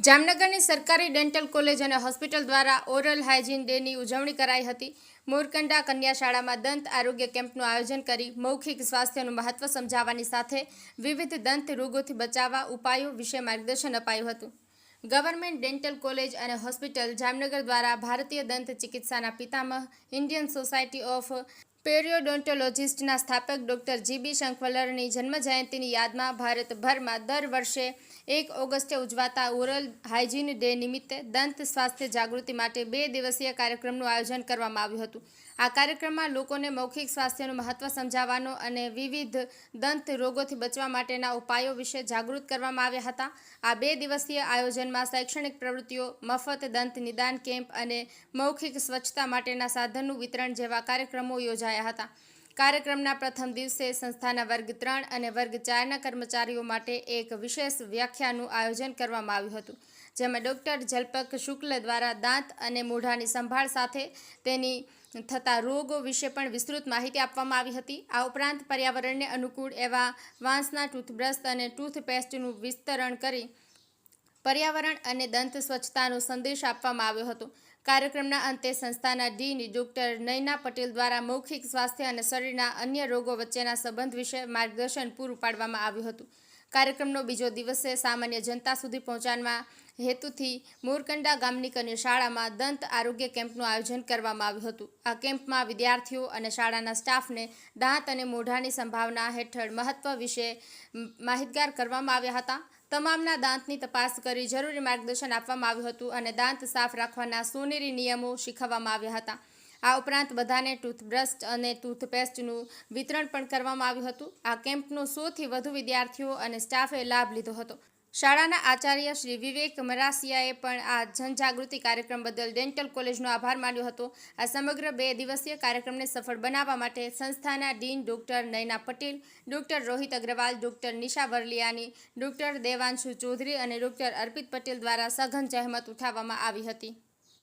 જામનગરની સરકારી dental college અને હોસ્પિટલ દ્વારા ઓરલ હાઇજીન ડેની ઉજવણી કરાઈ હતી। મોરકંડા કન્યા શાળામાં દંત આરોગ્ય કેમ્પનું આયોજન કરી મૌખિક સ્વાસ્થ્યનું મહત્વ સમજાવવાની સાથે વિવિધ દંત રોગોથી બચાવવા ઉપાયો વિશે માર્ગદર્શન અપાયું હતું। ગવર્મેન્ટ ડેન્ટલ કોલેજ અને હોસ્પિટલ જામનગર દ્વારા ભારતીય દંત ચિકિત્સાના પિતામહ ઇન્ડિયન સોસાયટી ઓફ પેરિયોડોન્ટોલોજિસ્ટના સ્થાપક ડૉક્ટર જી.બી. શંખવલરની જન્મજયંતિની યાદમાં ભારતભરમાં દર વર્ષે 1 ઓગસ્ટે ઉજવાતા ઓરલ હાઇજીન ડે નિમિત્તે દંત સ્વાસ્થ્ય જાગૃતિ માટે 2 દિવસીય કાર્યક્રમનું આયોજન કરવામાં આવ્યું હતું। આ કાર્યક્રમમાં લોકોને મૌખિક સ્વાસ્થ્યનું મહત્વ સમજાવવાનો અને વિવિધ દંત રોગોથી બચવા માટેના ઉપાયો વિશે જાગૃત કરવામાં આવ્યા હતા। આ 2 દિવસીય આયોજનમાં શૈક્ષણિક પ્રવૃત્તિઓ, મફત દંત નિદાન કેમ્પ અને મૌખિક સ્વચ્છતા માટેના સાધનનું વિતરણ જેવા કાર્યક્રમો યોજાયા હતા। કાર્યક્રમના પ્રથમ દિવસે સંસ્થાના વર્ગ 3 અને વર્ગ 4ના કર્મચારીઓ માટે એક વિશેષ વ્યાખ્યાનનું આયોજન કરવામાં આવ્યું હતું, જેમાં ડૉક્ટર જલ્પક શુક્લ દ્વારા દાંત અને મોઢાની સંભાળ સાથે તેની થતા રોગો વિશે પણ વિસ્તૃત માહિતી આપવામાં આવી હતી। આ ઉપરાંત પર્યાવરણને અનુકૂળ એવા વાંસના ટૂથબ્રશ અને ટૂથપેસ્ટનું વિસ્તરણ કરી પર્યાવરણ અને દંત સ્વચ્છતાનો સંદેશ આપવામાં આવ્યો હતો। કાર્યક્રમના અંતે સંસ્થાના ડીન ડૉક્ટર નયના પટેલ દ્વારા મૌખિક સ્વાસ્થ્ય અને શરીરના અન્ય રોગો વચ્ચેના સંબંધ વિશે માર્ગદર્શન પૂરું પાડવામાં આવ્યું હતું। કાર્યક્રમનો બીજો દિવસે સામાન્ય જનતા સુધી પહોંચવા હેતુથી મોરકંડા ગામની કન્યા શાળામાં દંત આરોગ્ય કેમ્પનું આયોજન કરવામાં આવ્યું હતું। આ કેમ્પમાં વિદ્યાર્થીઓ અને શાળાના સ્ટાફને દાંત અને મોઢાની સંભાવના હેઠળ મહત્વ વિશે માહિતગાર કરવામાં આવ્યા હતા। તમામના દાંતની તપાસ કરી જરૂરી માર્ગદર્શન આપવામાં આવ્યું હતું અને દાંત સાફ રાખવાના સોનેરી નિયમો શીખવવામાં આવ્યા હતા। આ ઉપરાંત બધાને ટૂથબ્રશ અને ટૂથપેસ્ટનું વિતરણ પણ કરવામાં આવ્યું હતું। આ કેમ્પનો 100થી વધુ વિદ્યાર્થીઓ અને સ્ટાફે લાભ લીધો હતો। શાળાના આચાર્ય શ્રી વિવેક મરાસિયાએ પણ આ જનજાગૃતિ કાર્યક્રમ બદલ ડેન્ટલ કોલેજનો આભાર માન્યો હતો। આ સમગ્ર 2 દિવસીય કાર્યક્રમને સફળ બનાવવા માટે સંસ્થાના dean doctor Nayana Patel, doctor Rohit Agrawal, doctor Nisha Varliyani, doctor Devanshu Chaudhary અને ડૉક્ટર અર્પિત પટેલ દ્વારા સઘન જહેમત ઉઠાવવામાં આવી હતી।